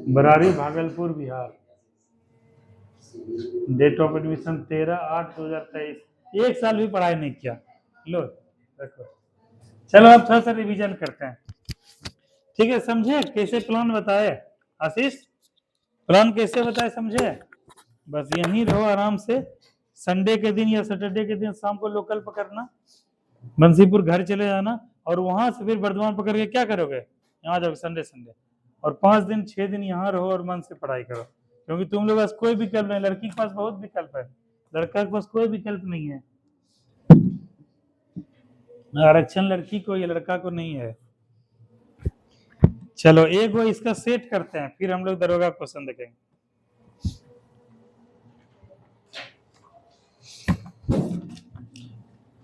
Barari Bhagalpur Bihar, date of admission 13/8/2023, 1 साल भी पढ़ाई नहीं किया, लो रखो। चलो अब थोड़ा सा रिवीजन करते हैं, ठीक है, समझे कैसे प्लान बताए आशीष, प्लान कैसे बताए समझे, बस यहीं रहो आराम से, संडे के दिन या सैटरडे के दिन शाम को लोकल पकड़ना, बंसीपुर घर चले जाना, और वहां से फिर वर्धमान पकड़ के क्या करोगे, यहाँ जाओगे संडे संडे, और 5 दिन 6 दिन यहाँ रहो और मन से पढ़ाई करो, क्योंकि तुम लोग पास कोई विकल्प नहीं। लड़की के पास बहुत विकल्प है, लड़का के पास कोई विकल्प नहीं है। आरक्षण लड़की को या लड़का को नहीं है। चलो एक वो इसका सेट करते हैं, फिर हम लोग दरोगा क्वेश्चन देखेंगे।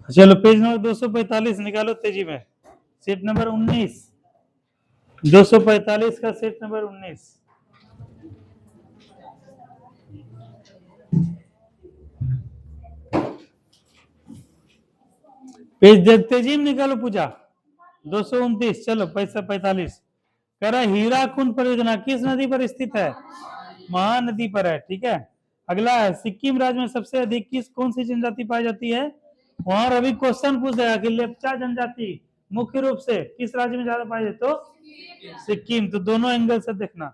चलो पेज नंबर 245 निकालो तेजी में, सेट नंबर 19, 245 का सेट नंबर 19। पेज तेजी में निकालो पूजा, 229। चलो पैसा 45 कह रहा हीरा कुंड परियोजना किस नदी पर स्थित है, महानदी पर है, ठीक है। अगला है सिक्किम राज्य में सबसे अधिक कौन सी जनजाति पाई जाती है, वहां रवि क्वेश्चन पूछ रहा कि लेप्चा जनजाति मुख्य रूप से किस राज्य में ज्यादा पाई जाती, तो सिक्किम। तो दोनों एंगल से देखना।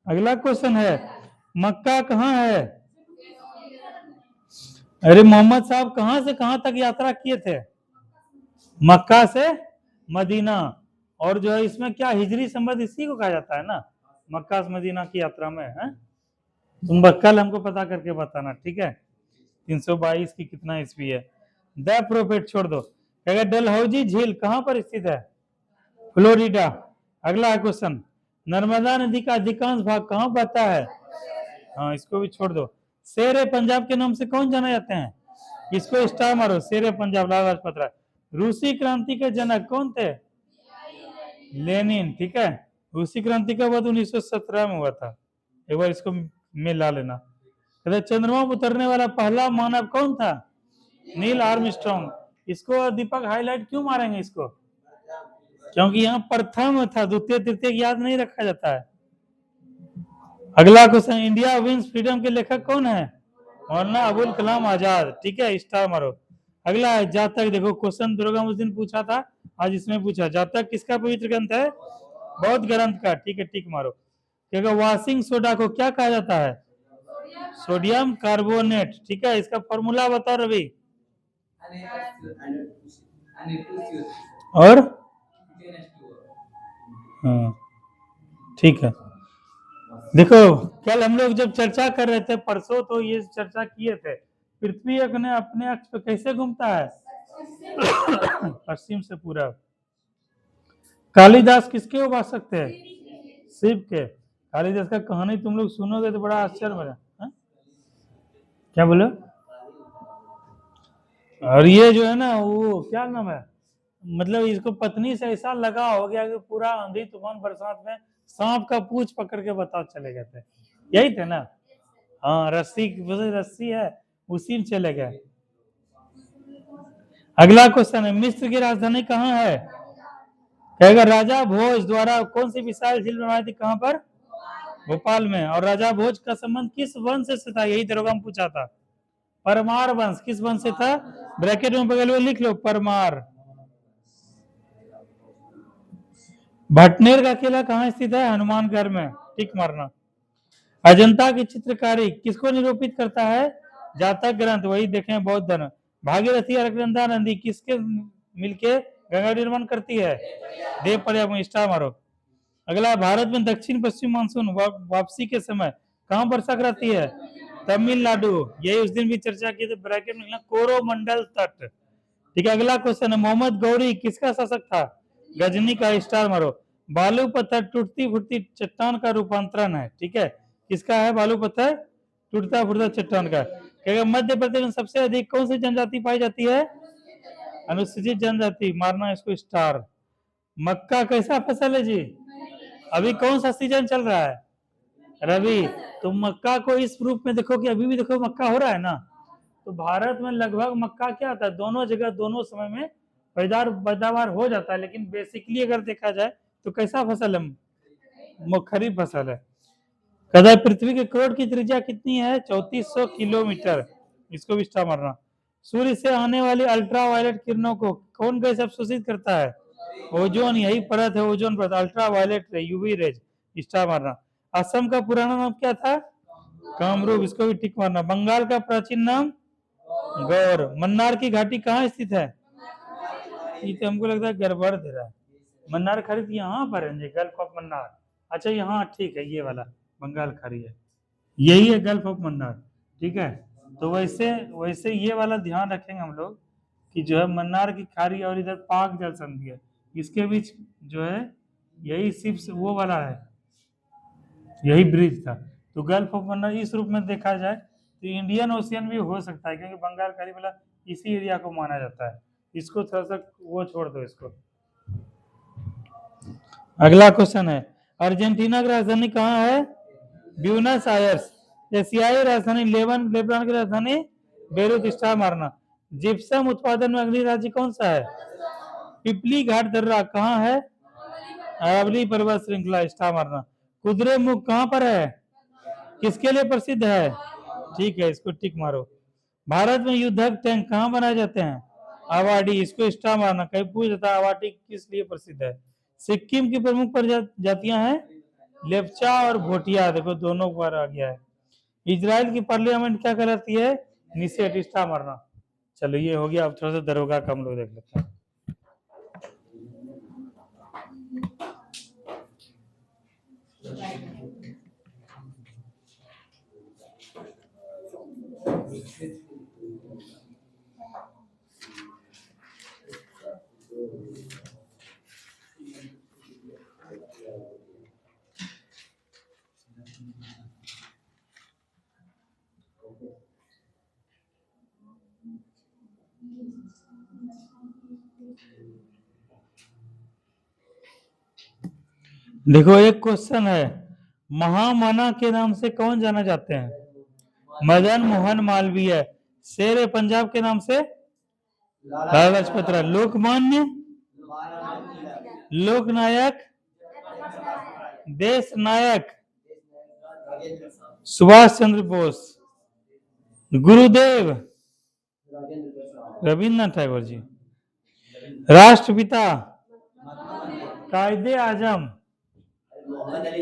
अगला क्वेश्चन है मक्का कहाँ है, अरे मोहम्मद साहब कहां से कहां तक यात्रा किए थे, मक्का से मदीना, और जो है इसमें क्या हिजरी संबंध इसी को कहा जाता है ना, मक्का से मदीना की यात्रा में है। तुम कल हमको पता करके बताना, ठीक है। 322 की कितना ईस्वी है। द प्रोफेट छोड़ दो। अगर डलहौजी झील कहां पर स्थित है, फ्लोरिडा। अगला क्वेश्चन नर्मदा नदी का अधिकांश भाग कहां बहता है, हाँ इसको भी छोड़ दो। शेर पंजाब के नाम से कौन जाना जाते हैं, इसको स्टार मारो, शेर पंजाब लाला लाजपत राय। रूसी क्रांति के जनक कौन थे, लेनिन, ठीक है। रूसी क्रांति का बाद 1917 में हुआ था, एक बार इसको मिला लेना। चंद्रमा पर उतरने वाला पहला मानव कौन था, नील आर्मस्ट्रांग। इसको दीपक हाईलाइट क्यों मारेंगे इसको, क्योंकि यहाँ प्रथम था, द्वितीय तृतीय याद नहीं रखा जाता है। अगला क्वेश्चन इंडिया विंस फ्रीडम के लेखक कौन है, मौलाना अबुल कलाम आजाद, ठीक है स्टार मारो। अगला है जातक, देखो क्वेश्चन दुर्गा उस दिन पूछा था, आज इसमें पूछा। जातक किसका पवित्र ग्रंथ है, बौद्ध ग्रंथ का, ठीक है टिक मारो। क्योंकि वॉशिंग सोडा को क्या कहा जाता है, सोडियम कार्बोनेट, ठीक है। इसका फॉर्मूला बताओ रवि, और हाँ ठीक है। देखो कल हम लोग जब चर्चा कर रहे थे परसों, तो ये चर्चा किए थे पृथ्वी अपने अक्ष पे कैसे घूमता है, पश्चिम से पूरब। कालिदास किसके उपासक थे, शिव के। कालिदास का कहानी तुम लोग सुनोगे तो बड़ा आश्चर्य बना, क्या बोलो। और ये जो है ना वो क्या नाम है, मतलब इसको पत्नी से ऐसा लगा हो गया कि पूरा आंधी तूफान बरसात में सांप का पूंछ पकड़ के बताओ चले गए थे, यही थे ना। हाँ रस्सी है उसी में चले गए। अगला क्वेश्चन है मिस्र की राजधानी कहाँ है, कहेगा राजा भोज द्वारा कौन सी विशाल झील बनवाई थी, कहाँ पर, भोपाल में। और राजा भोज का संबंध किस वंश से था, यही दरोगा में पूछा था, परमार वंश। किस वंश से था, ब्रैकेट में बगल में लिख लो परमार। भटनेर का किला कहाँ स्थित है, हनुमानगढ़ में, टिक मारना। अजंता की चित्रकारी किसको निरूपित करता है, जातक ग्रंथ, वही देखें बौद्ध धर्म। भागीरथी अलकनंदा नदी किसके मिलके गंगा निर्माण करती है, देव प्रयाग, स्टार मारो। अगला ठीक में दक्षिण पश्चिम मानसून वापसी के समय कहाँ वर्षा कराती है, तमिलनाडु। यही उस दिन भी चर्चा की थी, ब्रैकेट में कोरोमंडल तट, ठीक है। अगला क्वेश्चन है मोहम्मद गौरी किसका शासक था, गजनी का, स्टार मारो। बालू पत्थर टूटती फूटती चट्टान का रूपांतरण है, ठीक है। किसका है, बालू पत्थर टूटता फूटता चट्टान का। मध्य प्रदेश में सबसे अधिक कौन सी जनजाति पाई जाती है, अनुसूचित जनजाति, मारना इसको स्टार। मक्का कैसा फसल है जी, अभी कौन सा सीजन चल रहा है, रवि। तो मक्का को इस रूप में देखो कि अभी भी देखो मक्का हो रहा है ना। तो भारत में लगभग मक्का क्या होता है, दोनों जगह दोनों समय में पैदावार हो जाता है, लेकिन बेसिकली अगर देखा जाए तो कैसा फसल है, खरीफ फसल है। कहता पृथ्वी के करोड़ की त्रिज्या कितनी है, 3400 किलोमीटर, इसको भी स्टार मारना। सूर्य से आने वाली अल्ट्रावायलेट किरणों को कौन गैस अवशोषित करता है, ओजोन, यही परत है ओजोन परत, अल्ट्रावायलेट यूवी रेज, स्टार मारना। असम का पुराना नाम क्या था, कामरूप, इसको भी टिक मारना। बंगाल का प्राचीन नाम गौर। मन्नार की घाटी कहाँ स्थित है? ये तो हमको लगता है गड़बड़ दे रहा है। मन्नार खाड़ी तो यहाँ पर है, गल्फ ऑफ मन्नार। अच्छा यहाँ ठीक है, ये वाला बंगाल खाड़ी है, यही है गल्फ ऑफ मन्नार, ठीक है। तो वैसे वैसे ये वाला ध्यान रखेंगे हम लोग कि जो है मन्नार की खाड़ी और इधर पाक जल संधि है, इसके बीच जो है यही शिप्स वो वाला है, यही ब्रिज था। तो गल्फ ऑफ मन्नार इस रूप में देखा जाए तो इंडियन ओशियन भी हो सकता है, क्योंकि बंगाल खाड़ी वाला इसी एरिया को माना जाता है। इसको थोड़ा सा वो छोड़ दो इसको। अगला क्वेश्चन है, अर्जेंटीना की राजधानी कहाँ है? Buenos Aires. एशियाई राजधानी लेबनान की राजधानी बेरूत, स्टार मारना। जिप्सम उत्पादन में अग्रणी राज्य कौन सा है? पिपली घाट दर्रा कहाँ है? अरावली पर्वत श्रृंखला, स्टार मारना। कुद्रेमुख कहाँ पर है? किसके लिए प्रसिद्ध है? ठीक है, इसको टिक मारो। भारत में युद्धक टैंक कहाँ बनाए जाते हैं? आवाडी, इसको स्टार मारना। कहीं पूछ जाता है आवाडी किस लिए प्रसिद्ध है? सिक्किम की प्रमुख प्रजातियां हैं लेप्चा और भोटिया, देखो दोनों बार आ गया है। इजराइल की पार्लियामेंट क्या कहलाती है? निसेट, स्टार मारना। चलो ये हो गया। अब थोड़ा सा दरोगा का हम लोग देख लेते हैं। देखो एक क्वेश्चन है, महामना के नाम से कौन जाना जाते हैं? मदन मोहन मालवीय। शेर पंजाब के नाम से? लाला लाजपत राय। लोकमान्य, लोकनायक, देश नायक, सुभाष चंद्र बोस। गुरुदेव, रविन्द्रनाथ टैगोर जी। राष्ट्रपिता, कायदे आजम,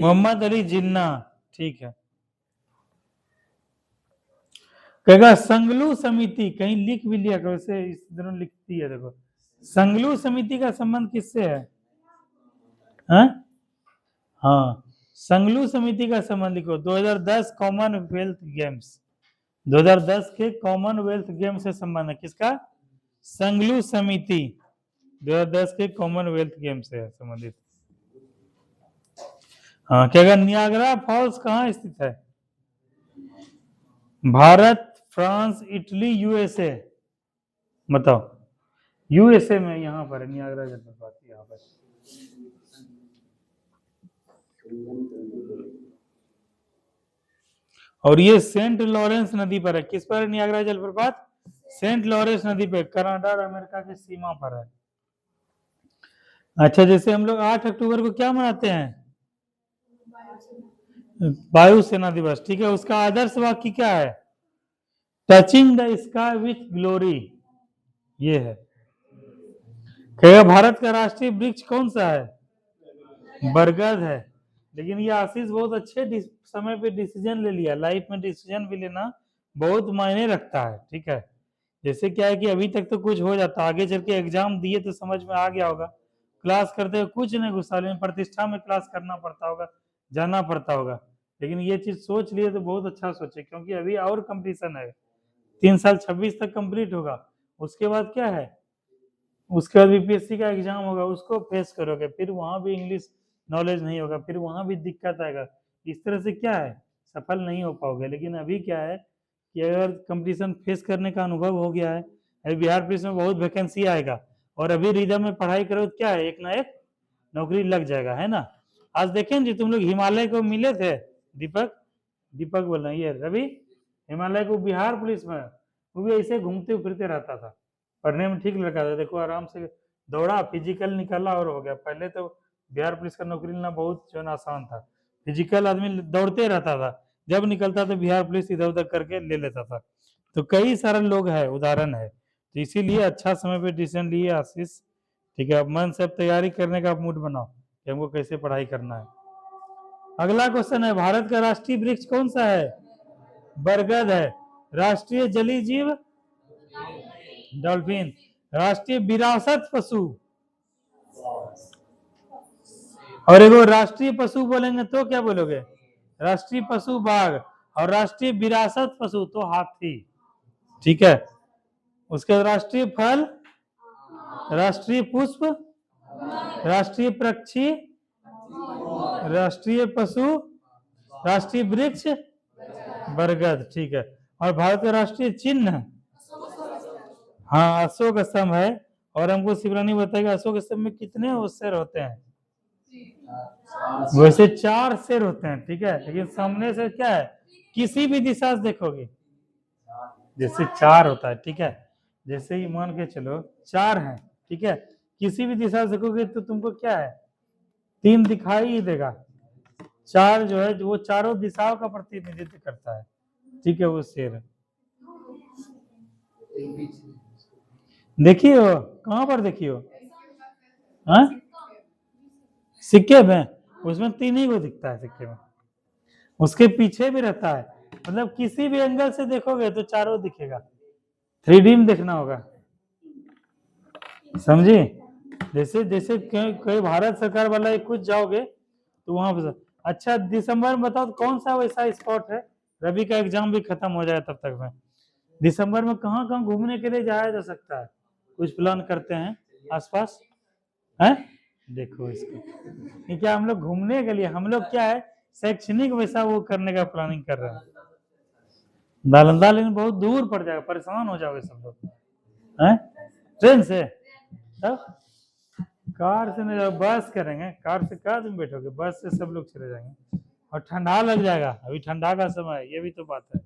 मोहम्मद अली जिन्ना, ठीक है। कहेगा संगलू समिति, कहीं लिख भी लिया करो, इसे इस दिनों लिखती है। देखो संगलू समिति का संबंध किससे है? हाँ, संगलू समिति का संबंध लिखो। 2010 कॉमनवेल्थ गेम्स, 2010 के कॉमनवेल्थ गेम्स से संबंध है। किसका? संगलू समिति 2010 के कॉमनवेल्थ गेम से है संबंधित। हाँ, क्या नियाग्रा फॉल्स कहाँ स्थित है? Bharat, France, Italy, USA. बताओ। यूएसए में यहाँ पर नियाग्रा जलप्रपात यहाँ पर। और ये सेंट लॉरेंस नदी पर है। किस पर है नियाग्रा जलप्रपात? सेंट लॉरेंस नदी पे, कनाडा और अमेरिका की सीमा पर है। अच्छा, जैसे हम लोग 8 अक्टूबर को क्या मनाते हैं? वायुसेना दिवस, ठीक है। उसका आदर्श वाक्य क्या है? Touching the sky with glory, ये है। कहेगा भारत का राष्ट्रीय वृक्ष कौन सा है? बरगद है। लेकिन ये आशीष बहुत अच्छे समय पे डिसीजन ले लिया। लाइफ में डिसीजन भी लेना बहुत मायने रखता है, ठीक है। जैसे क्या है कि अभी तक तो कुछ हो जाता, आगे चल के एग्जाम दिए तो समझ में आ गया होगा, क्लास करते हुए कुछ नहीं घुसा, लेकिन प्रतिष्ठा में क्लास करना पड़ता होगा, जाना पड़ता होगा। लेकिन ये चीज सोच लिए तो बहुत अच्छा सोचे, क्योंकि अभी और कंपटीशन है। 3 साल 26 तक कंप्लीट होगा, उसके बाद क्या है? उसके बाद बीपीएससी का एग्जाम होगा, उसको फेस करोगे, फिर वहां भी इंग्लिश नॉलेज नहीं होगा, फिर वहां भी दिक्कत आएगा। इस तरह से क्या है, सफल नहीं हो पाओगे। लेकिन अभी क्या है कि अगर कंपटीशन फेस करने का अनुभव हो गया है, अभी बिहार पुलिस में बहुत वैकेंसी आएगा, और अभी रिदम में पढ़ाई करो तो क्या है, एक ना एक नौकरी लग जाएगा, है ना। आज देखें जी, तुम लोग हिमालय को मिले थे, दीपक बोल रहे हैं, ये रवि हिमालय को बिहार पुलिस में, वो भी ऐसे घूमते फिरते रहता था, पढ़ने में ठीक लगा था। देखो आराम से दौड़ा, फिजिकल निकाला और हो गया। पहले तो बिहार पुलिस का नौकरी लेना बहुत जो है आसान था, फिजिकल आदमी दौड़ते रहता था, जब निकलता तो बिहार पुलिस इधर उधर करके ले लेता था। तो कई सारे लोग है, उदाहरण है। तो इसीलिए अच्छा समय पे डिसीजन लिए आशीष, ठीक है। अब मन से अब तैयारी करने का मूड बनाओ कि हमको कैसे पढ़ाई करना है। अगला क्वेश्चन है, भारत का राष्ट्रीय वृक्ष कौन सा है? बरगद है। राष्ट्रीय जलीय जीव डॉल्फिन। राष्ट्रीय विरासत पशु, और एगो राष्ट्रीय पशु बोलेंगे तो क्या बोलोगे? राष्ट्रीय पशु बाघ, और राष्ट्रीय विरासत पशु तो हाथी। ठीक है, उसके बाद राष्ट्रीय फल, राष्ट्रीय पुष्प, राष्ट्रीय पक्षी, राष्ट्रीय पशु, राष्ट्रीय वृक्ष बरगद। ठीक है, और भारत का राष्ट्रीय चिन्ह, हाँ अशोक स्तंभ है। और हमको शिवरानी बताएगा अशोक स्तंभ में कितने शेर होते हैं? वैसे 4 शेर होते हैं। ठीक है, लेकिन सामने से क्या है, किसी भी दिशा से देखोगे जैसे 4 होता है। ठीक है, जैसे ही मान के चलो 4 है। ठीक है, किसी भी दिशा से देखोगे तो तुमको क्या है, 3 दिखाई ही देगा। 4 जो है वो चारों दिशाओं का प्रतिनिधित्व करता है। ठीक है, वो शेर देखिए हो, कहाँ पर देखिए हो? हाँ? सिक्के में उसमें 3 ही को दिखता है सिक्के में, उसके पीछे भी रहता है। मतलब किसी भी एंगल से देखोगे तो चारों दिखेगा। 3D में देखना होगा, समझे? जैसे जैसे कहीं भारत सरकार वाला कुछ जाओगे तो वहां पर। अच्छा, दिसंबर में बताओ कौन सा वैसा स्पॉट है, रवि का एग्जाम भी खत्म हो जाए तब तक में, दिसंबर में कहाँ कहाँ घूमने के लिए जाया जा सकता है? कुछ प्लान करते हैं आसपास है? देखो इसको, ये क्या हम लोग घूमने के लिए, हम लोग क्या है शैक्षणिक वैसा वो करने का प्लानिंग कर रहे हैं। नालंदा लेकिन बहुत दूर पड़ जाएगा, परेशान हो जाओगे सब लोग। हैं? ट्रेन से? तब कार से नहीं, बस करेंगे। कार से कहाँ तुम बैठोगे, बस से सब लोग चले जाएंगे और ठंडा लग जाएगा, अभी ठंडा का समय है, ये भी तो बात है।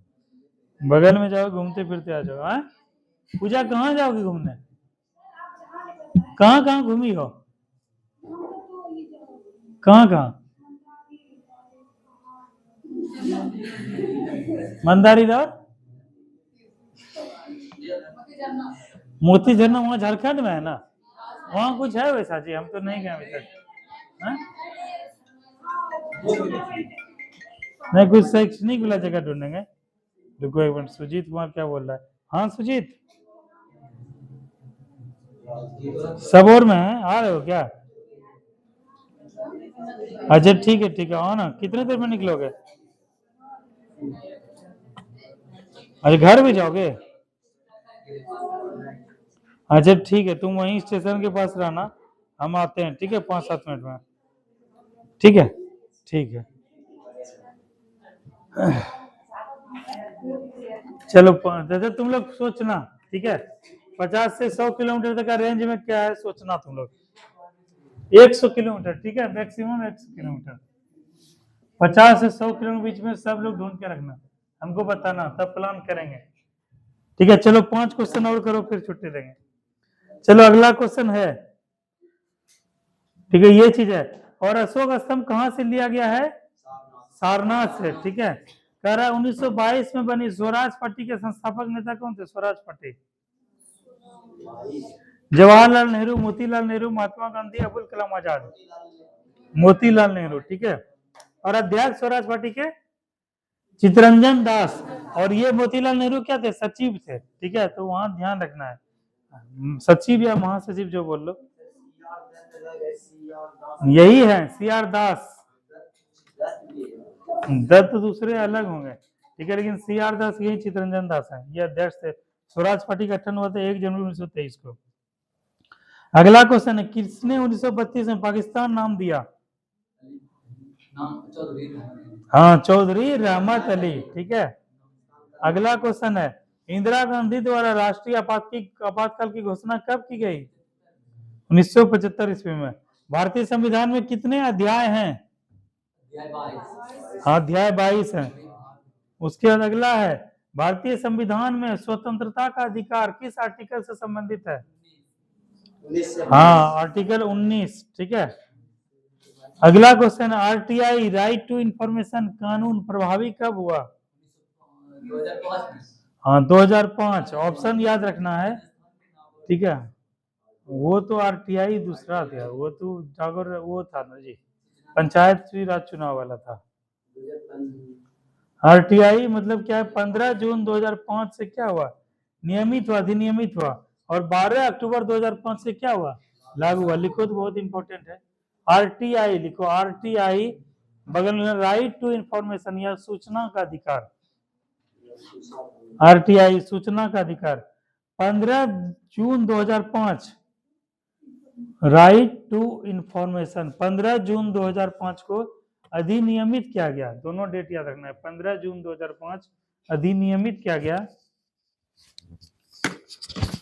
बगल में जाओ, घूमते फिरते आ जाओ। हाँ, पूजा कहाँ जाओगे घूमने? कहाँ कहाँ घूमी हो? कहाँ कहाँ? मंदारी और मोती झरना वहाँ झारखंड में है ना? वहाँ कुछ है वैसा जी? हम तो नहीं गए अभी तक। नहीं, कुछ शैक्षणिक वाला जगह ढूंढेंगे। रुको एक मिनट, सुजीत कुमार क्या बोल रहा है? हाँ सुजीत, सबोर में है, आ रहे हो क्या? अच्छा ठीक है, ठीक है, आओ ना। कितने देर में निकलोगे? अच्छा, घर भी जाओगे? अच्छा ठीक है, तुम वहीं स्टेशन के पास रहना, हम आते हैं। ठीक है, 5-7 मिनट में। ठीक है, ठीक है। चलो, जैसे तुम लोग सोचना। ठीक है, 50 से 100 किलोमीटर तक का रेंज में क्या है सोचना तुम लोग। 100 किलोमीटर, ठीक है, मैक्सिमम 100 किलोमीटर। 50 से 100 किलोमीटर बीच में सब लोग ढूंढ के रखना, हमको बताना, तब प्लान करेंगे। ठीक है, चलो 5 क्वेश्चन और करो फिर छुट्टी देंगे। चलो अगला क्वेश्चन है। ठीक है, ये चीज है। और अशोक स्तंभ कहाँ से लिया गया है? सारनाथ से। ठीक है, कह रहा है 1922 में बनी स्वराज पार्टी के संस्थापक नेता कौन थे? स्वराज पार्टी, जवाहरलाल नेहरू, मोतीलाल नेहरू, महात्मा गांधी, अबुल कलाम आजाद। मोतीलाल नेहरू। ठीक है, और अध्यक्ष स्वराज पार्टी के चितरंजन दास। और ये मोतीलाल नेहरू क्या थे? सचिव थे। ठीक है, तो वहां ध्यान रखना है, सचिव या महासचिव जो बोल लो, यही है CR दास। दत्त दूसरे अलग होंगे। ठीक है, लेकिन CR दास यही चितरंजन दास है, ये अध्यक्ष थे। स्वराज पार्टी का गठन हुआ था 1 जनवरी 1923 को। अगला क्वेश्चन है, किसने 1932 में पाकिस्तान नाम दिया? हाँ, चौधरी रहमत अली। ठीक है, अगला क्वेश्चन है, इंदिरा गांधी द्वारा राष्ट्रीय आपातकाल की घोषणा कब की गई? 1975 ईस्वी में। भारतीय संविधान में कितने अध्याय हैं? हाँ, अध्याय 22 है। उसके बाद अगला है, भारतीय संविधान में स्वतंत्रता का अधिकार किस आर्टिकल से संबंधित है? हाँ, आर्टिकल 19। ठीक है, अगला question, RTI right to information कानून प्रभावी कब हुआ? 2005। ऑप्शन याद रखना है। ठीक है, वो तो RTI दूसरा था, वो तो जागरूक वो था ना जी, पंचायत राज चुनाव वाला था। आरटीआई मतलब क्या है? 15 जून 2005 से क्या हुआ? नियमित हुआ, अधिनियमित हुआ। और 12 अक्टूबर 2005 से क्या हुआ? लागू हुआ। लिखो तो बहुत इंपॉर्टेंट है। आरटीआई लिखो, आरटीआई बगल में राइट टू इंफॉर्मेशन या सूचना का अधिकार। आरटीआई सूचना का अधिकार 15 जून 2005 राइट टू इंफॉर्मेशन 15 जून 2005 को अधिनियमित किया गया। दोनों डेट याद रखना है। 15 जून 2005 अधिनियमित किया गया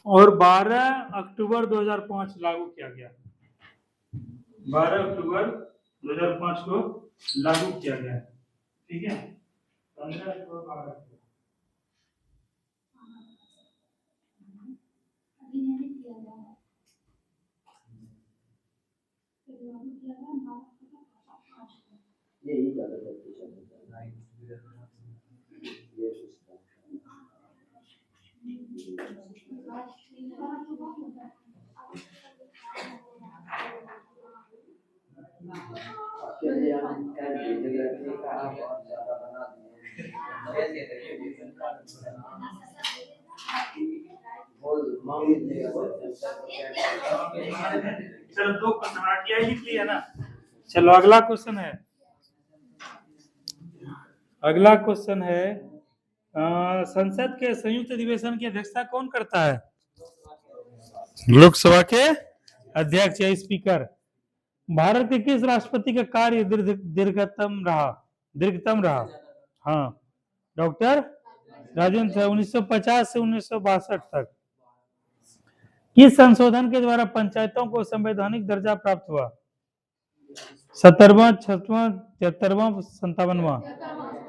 और 12 अक्टूबर 2005 लागू किया गया। 12 अक्टूबर 2005 को लागू किया गया। ठीक है, 15 अक्टूबर 12 अक्टूबर चलो 2 क्वेश्चन आरटीआई लिख लिया ना। चलो अगला क्वेश्चन है। अगला क्वेश्चन है संसद के संयुक्त अधिवेशन की अध्यक्षता कौन करता है? लोकसभा के अध्यक्ष या स्पीकर। भारत के किस राष्ट्रपति का कार्य दीर्घतम रहा? हाँ, डॉक्टर राजेंद्र 1950 से 1962 तक। किस संशोधन के द्वारा पंचायतों को संवैधानिक दर्जा प्राप्त हुआ? 17वां, 66वां, 73वां, 57वां?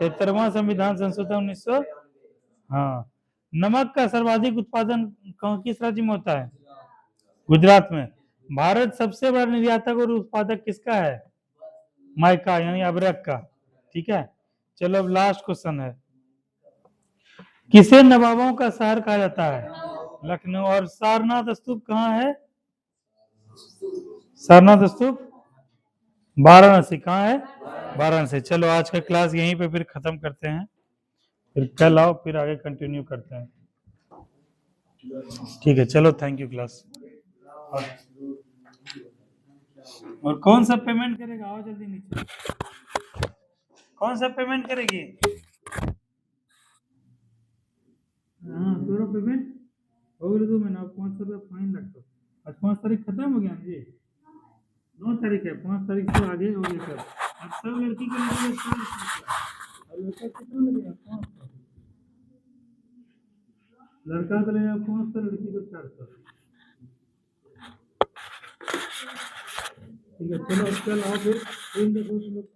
73वां संविधान संशोधन 1900। हाँ। नमक का सर्वाधिक उत्पादन किस राज्य में होता है? गुजरात में। भारत सबसे बड़ा निर्यातक और उत्पादक किसका है? माइका यानी अबरक का। ठीक है, चलो अब लास्ट क्वेश्चन है। किसे नवाबों का शहर कहा जाता है? लखनऊ। और सारनाथ स्तूप कहाँ है? सारनाथ स्तूप वाराणसी। कहाँ है? वाराणसी। चलो आज का क्लास यहीं पे फिर खत्म करते हैं, फिर कल आओ, फिर आगे कंटिन्यू करते हैं। ठीक है, चलो थैंक यू क्लास। और कौन सा पेमेंट करेगा? आओ जल्दी नीचे। कौन सा पेमेंट करेगी? हाँ, तोरा पेमेंट हो गया 2 महीना, 500 रुपया फाइन लगता। आज 5 तारीख खत्म हो गया ना जी? 9 तारीख है, 5 तारीख से आगे हो गया सर। अब सब लड़की के लिए 400 और लड़का कितना लगेगा? 500। लड़का का लगेगा 500, लड़की को 400। ठीक है, चलो कल आओ फिर इन देखो लोग।